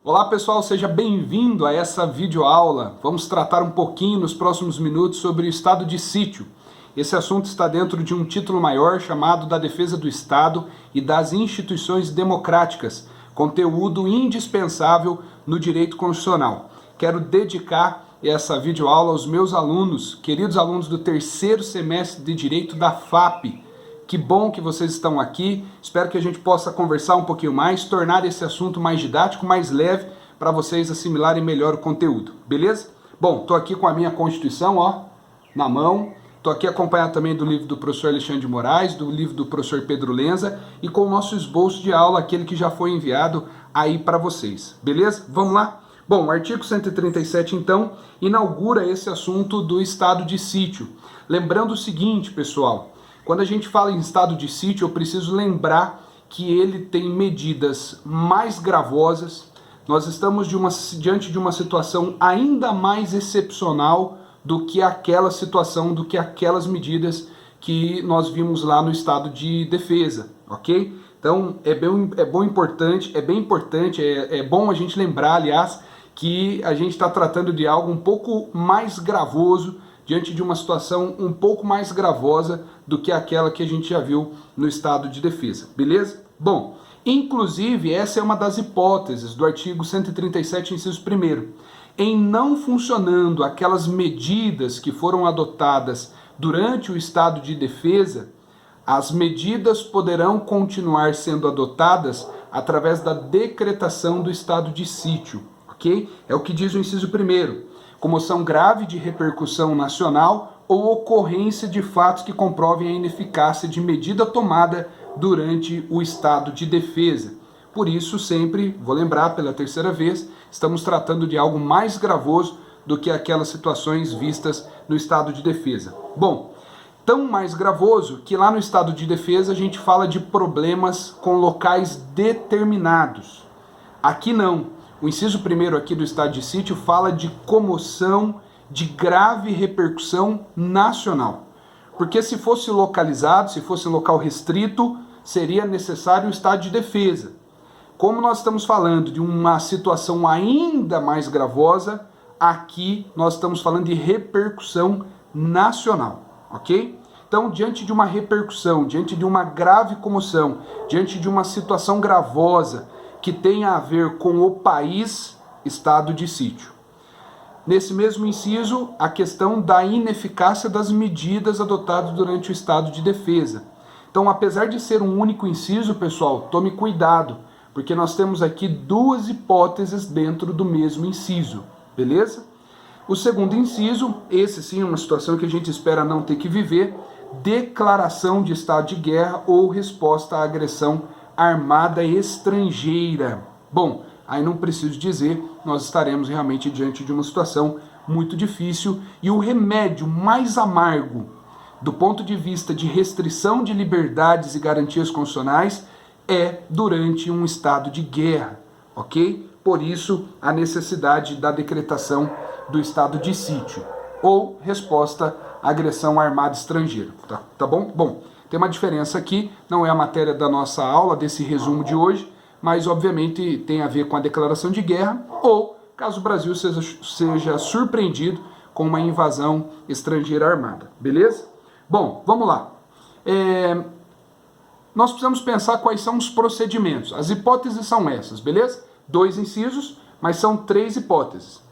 Olá pessoal, seja bem-vindo a essa videoaula. Vamos tratar um pouquinho nos próximos minutos sobre o estado de sítio. Esse assunto está dentro de um título maior chamado da defesa do Estado e das instituições democráticas, conteúdo indispensável no direito constitucional. Quero dedicar essa videoaula aos meus alunos, queridos alunos do terceiro semestre de Direito da FAP. Que bom que vocês estão aqui, espero que a gente possa conversar um pouquinho mais, tornar esse assunto mais didático, mais leve, para vocês assimilarem melhor o conteúdo, beleza? Bom, estou aqui com a minha Constituição, ó, na mão, estou aqui acompanhado também do livro do professor Alexandre de Moraes, do livro do professor Pedro Lenza e com o nosso esboço de aula, aquele que já foi enviado aí para vocês, beleza? Vamos lá? Bom, o artigo 137, então, inaugura esse assunto do estado de sítio. Lembrando o seguinte, pessoal, quando a gente fala em estado de sítio, eu preciso lembrar que ele tem medidas mais gravosas. Nós estamos diante de uma situação ainda mais excepcional do que aquela situação, do que aquelas medidas que nós vimos lá no estado de defesa, ok? Então é bem importante, é bom a gente lembrar, aliás, que a gente está tratando de algo um pouco mais gravoso, diante de uma situação um pouco mais gravosa do que aquela que a gente já viu no estado de defesa, beleza? Bom, inclusive essa é uma das hipóteses do artigo 137, inciso 1º. Em não funcionando aquelas medidas que foram adotadas durante o estado de defesa, as medidas poderão continuar sendo adotadas através da decretação do estado de sítio, ok? É o que diz o inciso 1º. Comoção grave de repercussão nacional ou ocorrência de fatos que comprovem a ineficácia de medida tomada durante o estado de defesa. Por isso, sempre, vou lembrar pela terceira vez, estamos tratando de algo mais gravoso do que aquelas situações vistas no estado de defesa. Bom, tão mais gravoso que lá no estado de defesa a gente fala de problemas com locais determinados. Aqui não. O inciso 1º aqui do estado de sítio fala de comoção de grave repercussão nacional. Porque se fosse localizado, se fosse local restrito, seria necessário o estado de defesa. Como nós estamos falando de uma situação ainda mais gravosa, aqui nós estamos falando de repercussão nacional, ok? Então, diante de uma repercussão, diante de uma grave comoção, diante de uma situação gravosa, que tem a ver com o país, estado de sítio. Nesse mesmo inciso, a questão da ineficácia das medidas adotadas durante o estado de defesa. Então, apesar de ser um único inciso, pessoal, tome cuidado, porque nós temos aqui duas hipóteses dentro do mesmo inciso, beleza? O segundo inciso, esse sim é uma situação que a gente espera não ter que viver, declaração de estado de guerra ou resposta à agressão armada estrangeira. Bom, aí não preciso dizer, nós estaremos realmente diante de uma situação muito difícil e o remédio mais amargo do ponto de vista de restrição de liberdades e garantias constitucionais é durante um estado de guerra, ok? Por isso, a necessidade da decretação do estado de sítio ou resposta à agressão armada estrangeira, tá bom? Bom, tem uma diferença aqui, não é a matéria da nossa aula, desse resumo de hoje, mas obviamente tem a ver com a declaração de guerra ou caso o Brasil seja surpreendido com uma invasão estrangeira armada, beleza? Bom, vamos lá. Nós precisamos pensar quais são os procedimentos. As hipóteses são essas, beleza? 2 incisos, mas são 3 hipóteses.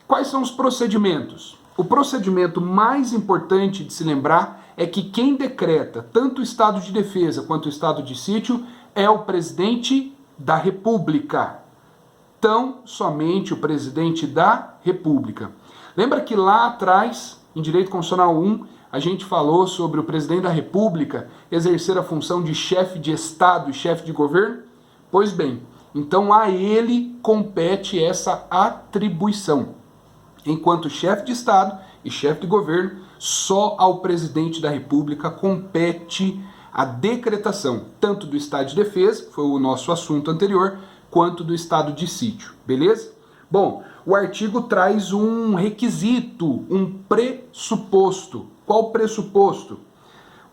Quais são os procedimentos? O procedimento mais importante de se lembrar é que quem decreta tanto o estado de defesa quanto o estado de sítio é o presidente da República. Tão somente o presidente da República. Lembra que lá atrás, em Direito Constitucional 1, a gente falou sobre o presidente da República exercer a função de chefe de Estado e chefe de governo? Pois bem, então a ele compete essa atribuição. Enquanto chefe de Estado e chefe de governo, só ao presidente da República compete a decretação, tanto do estado de defesa, que foi o nosso assunto anterior, quanto do estado de sítio, beleza? Bom, o artigo traz um requisito, um pressuposto. Qual pressuposto?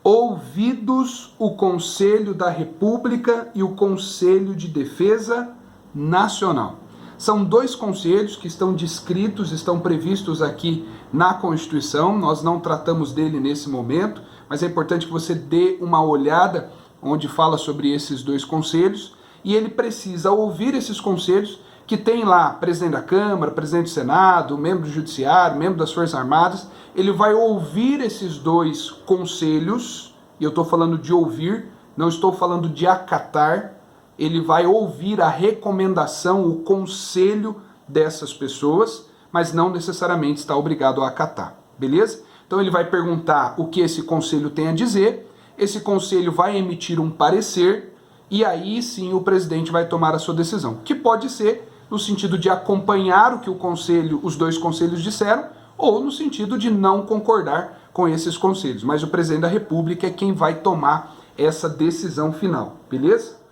Ouvidos o Conselho da República e o Conselho de Defesa Nacional. São 2 conselhos que estão descritos, estão previstos aqui na Constituição. Nós não tratamos dele nesse momento, mas é importante que você dê uma olhada onde fala sobre esses 2 conselhos, e ele precisa ouvir esses conselhos que tem lá presidente da Câmara, presidente do Senado, membro do Judiciário, membro das Forças Armadas. Ele vai ouvir esses 2 conselhos, e eu estou falando de ouvir, não estou falando de acatar. Ele vai ouvir a recomendação, o conselho dessas pessoas, mas não necessariamente está obrigado a acatar, beleza? Então ele vai perguntar o que esse conselho tem a dizer, esse conselho vai emitir um parecer, e aí sim o presidente vai tomar a sua decisão, que pode ser no sentido de acompanhar o que os 2 conselhos disseram, ou no sentido de não concordar com esses conselhos, mas o presidente da República é quem vai tomar essa decisão final, beleza?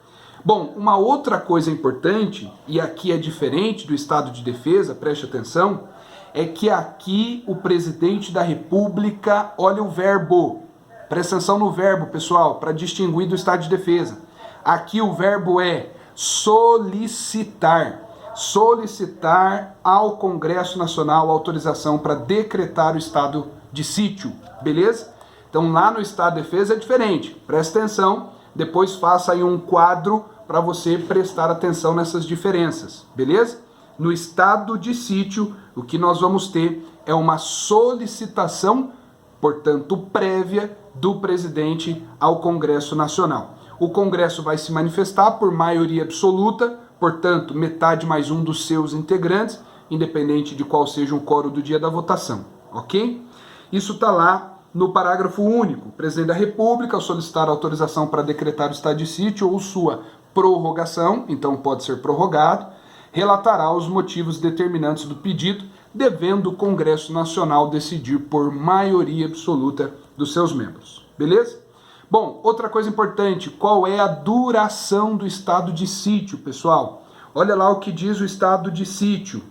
Bom, uma outra coisa importante, e aqui é diferente do estado de defesa, preste atenção, é que aqui o presidente da República, olha o verbo, presta atenção no verbo, pessoal, para distinguir do estado de defesa. Aqui o verbo é solicitar. Solicitar ao Congresso Nacional autorização para decretar o estado de sítio, beleza? Então lá no estado de defesa é diferente, presta atenção, depois faça aí um quadro para você prestar atenção nessas diferenças, beleza? No estado de sítio, o que nós vamos ter é uma solicitação, portanto, prévia do presidente ao Congresso Nacional. O Congresso vai se manifestar por maioria absoluta, portanto, metade mais um dos seus integrantes, independente de qual seja o quórum do dia da votação, ok? Isso está lá no parágrafo único. O presidente da República, ao solicitar autorização para decretar o estado de sítio ou sua prorrogação, então pode ser prorrogado, relatará os motivos determinantes do pedido, devendo o Congresso Nacional decidir por maioria absoluta dos seus membros. Beleza? Bom, outra coisa importante, qual é a duração do estado de sítio, pessoal? Olha lá o que diz o estado de sítio.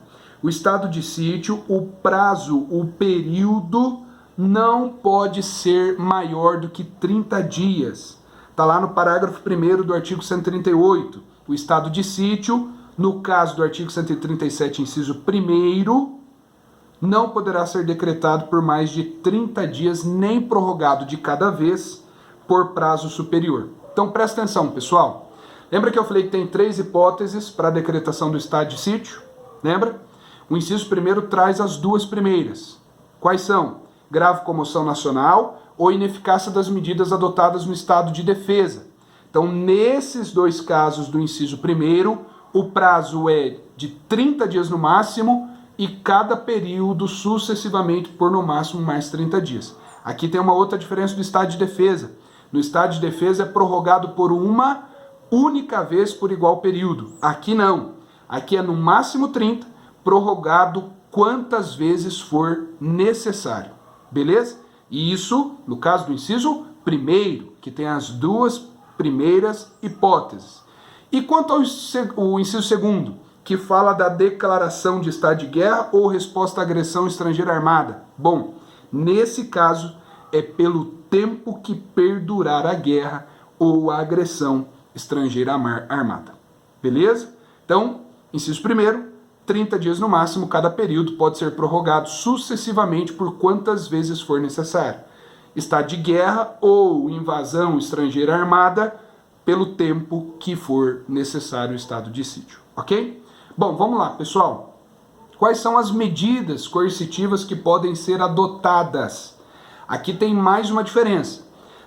O estado de sítio, o prazo, o período não pode ser maior do que 30 dias. Está lá no parágrafo 1º do artigo 138. O estado de sítio, no caso do artigo 137, inciso 1º, não poderá ser decretado por mais de 30 dias, nem prorrogado de cada vez por prazo superior. Então presta atenção, pessoal. Lembra que eu falei que tem 3 hipóteses para a decretação do estado de sítio? Lembra? O inciso 1º traz as 2 primeiras. Quais são? Grave comoção nacional ou ineficácia das medidas adotadas no estado de defesa. Então, nesses 2 casos do inciso 1º, o prazo é de 30 dias no máximo e cada período sucessivamente por no máximo mais 30 dias. Aqui tem uma outra diferença do estado de defesa. No estado de defesa é prorrogado por uma única vez por igual período. Aqui não. Aqui é no máximo 30, prorrogado quantas vezes for necessário. Beleza? E isso, no caso do inciso 1º, que tem as 2 primeiras hipóteses. E quanto ao inciso 2º, que fala da declaração de estado de guerra ou resposta à agressão estrangeira armada? Bom, nesse caso é pelo tempo que perdurar a guerra ou a agressão estrangeira armada. Beleza? Então, inciso 1º, 30 dias no máximo, cada período pode ser prorrogado sucessivamente por quantas vezes for necessário. Estado de guerra ou invasão estrangeira armada, pelo tempo que for necessário o estado de sítio, ok? Bom, vamos lá, pessoal. Quais são as medidas coercitivas que podem ser adotadas? Aqui tem mais uma diferença.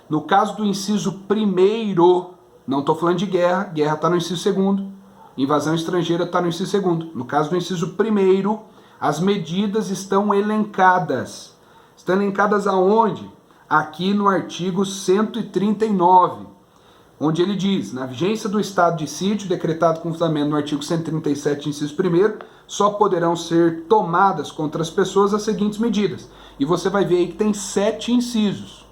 No caso do inciso 1º, não estou falando de guerra, guerra está no inciso 2º, invasão estrangeira está no inciso 2º. No caso do inciso 1º, as medidas estão elencadas. Estão elencadas aonde? Aqui no artigo 139, onde ele diz, na vigência do estado de sítio, decretado com fundamento no artigo 137, inciso 1º, só poderão ser tomadas contra as pessoas as seguintes medidas. E você vai ver aí que tem 7 incisos.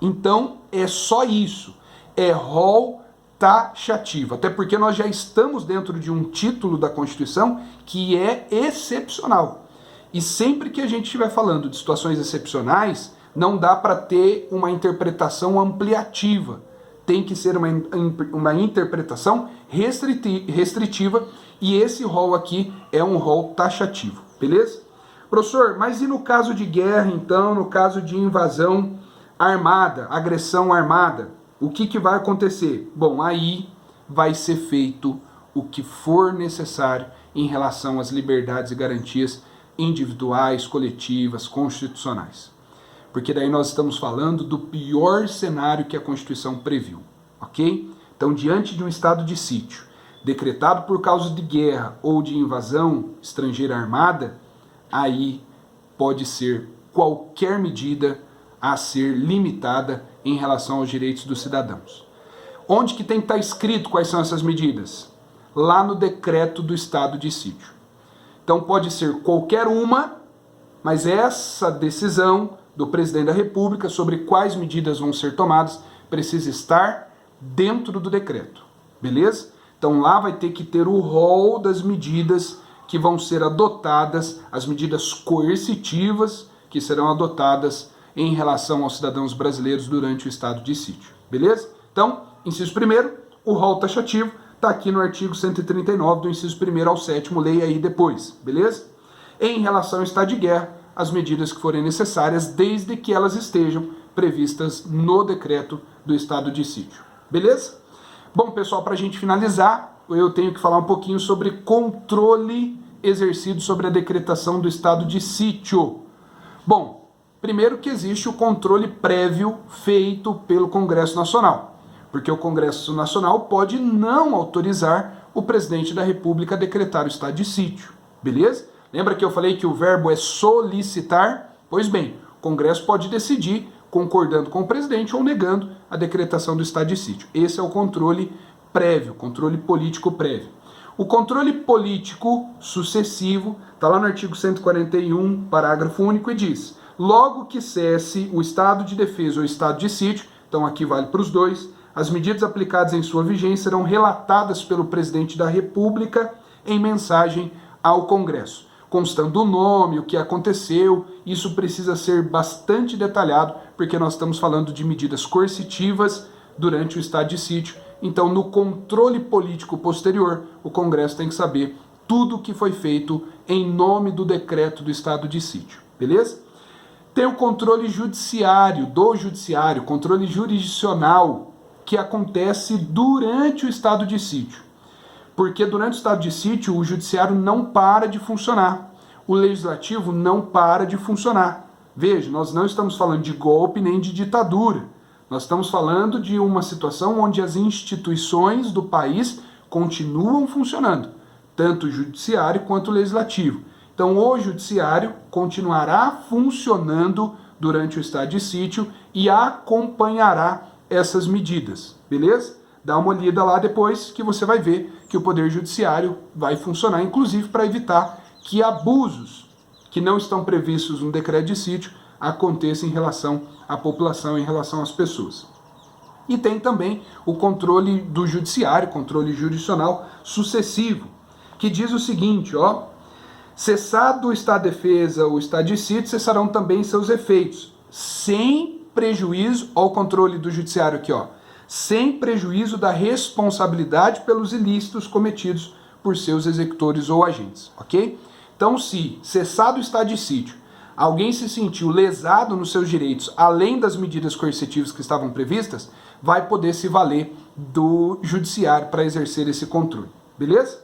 Então, é só isso. É rol taxativo. Até porque nós já estamos dentro de um título da Constituição que é excepcional. E sempre que a gente estiver falando de situações excepcionais, não dá para ter uma interpretação ampliativa. Tem que ser uma interpretação restritiva e esse rol aqui é um rol taxativo, beleza? Professor, mas e no caso de guerra, então, no caso de invasão armada, agressão armada, o que vai acontecer? Bom, aí vai ser feito o que for necessário em relação às liberdades e garantias individuais, coletivas, constitucionais. Porque daí nós estamos falando do pior cenário que a Constituição previu, ok? Então, diante de um estado de sítio, decretado por causa de guerra ou de invasão estrangeira armada, aí pode ser qualquer medida a ser limitada em relação aos direitos dos cidadãos. Onde que tem que estar escrito quais são essas medidas? Lá no decreto do estado de sítio. Então pode ser qualquer uma, mas essa decisão do presidente da República sobre quais medidas vão ser tomadas precisa estar dentro do decreto, beleza? Então lá vai ter que ter o rol das medidas que vão ser adotadas, as medidas coercitivas que serão adotadas em relação aos cidadãos brasileiros durante o estado de sítio, beleza? Então, inciso 1º, o rol taxativo está aqui no artigo 139, do inciso 1º ao 7º, leia aí depois, beleza? Em relação ao estado de guerra, as medidas que forem necessárias, desde que elas estejam previstas no decreto do estado de sítio, beleza? Bom, pessoal, para a gente finalizar, eu tenho que falar um pouquinho sobre controle exercido sobre a decretação do estado de sítio. Bom, primeiro que existe o controle prévio feito pelo Congresso Nacional, porque o Congresso Nacional pode não autorizar o presidente da República a decretar o estado de sítio, beleza? Lembra que eu falei que o verbo é solicitar? Pois bem, o Congresso pode decidir concordando com o presidente ou negando a decretação do estado de sítio. Esse é o controle prévio, controle político prévio. O controle político sucessivo está lá no artigo 141, parágrafo único, e diz: logo que cesse o estado de defesa ou estado de sítio, então aqui vale para os dois, as medidas aplicadas em sua vigência serão relatadas pelo presidente da República em mensagem ao Congresso, constando o nome, o que aconteceu. Isso precisa ser bastante detalhado, porque nós estamos falando de medidas coercitivas durante o estado de sítio. Então, no controle político posterior, o Congresso tem que saber tudo o que foi feito em nome do decreto do estado de sítio, beleza? Tem o controle judiciário, controle jurisdicional, que acontece durante o estado de sítio. Porque durante o estado de sítio, o judiciário não para de funcionar. O legislativo não para de funcionar. Veja, nós não estamos falando de golpe nem de ditadura. Nós estamos falando de uma situação onde as instituições do país continuam funcionando, tanto o judiciário quanto o legislativo. Então, o judiciário continuará funcionando durante o estado de sítio e acompanhará essas medidas, beleza? Dá uma olhada lá depois que você vai ver que o Poder Judiciário vai funcionar, inclusive para evitar que abusos que não estão previstos no decreto de sítio aconteçam em relação à população, em relação às pessoas. E tem também o controle do judiciário, controle jurisdicional sucessivo, que diz o seguinte, ó: cessado o estado de defesa ou estado de sítio, cessarão também seus efeitos, sem prejuízo ao controle do judiciário aqui, ó, sem prejuízo da responsabilidade pelos ilícitos cometidos por seus executores ou agentes, ok? Então, se cessado o estado de sítio, alguém se sentiu lesado nos seus direitos, além das medidas coercitivas que estavam previstas, vai poder se valer do judiciário para exercer esse controle, beleza?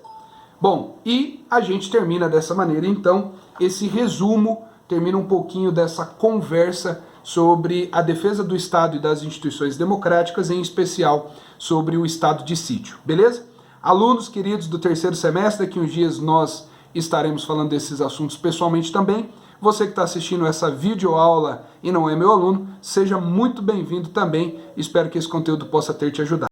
Bom, e a gente termina dessa maneira, então, esse resumo, termina um pouquinho dessa conversa sobre a defesa do Estado e das instituições democráticas, em especial sobre o estado de sítio, beleza? Alunos queridos do terceiro semestre, daqui uns dias nós estaremos falando desses assuntos pessoalmente também. Você que está assistindo essa videoaula e não é meu aluno, seja muito bem-vindo também. Espero que esse conteúdo possa ter te ajudado.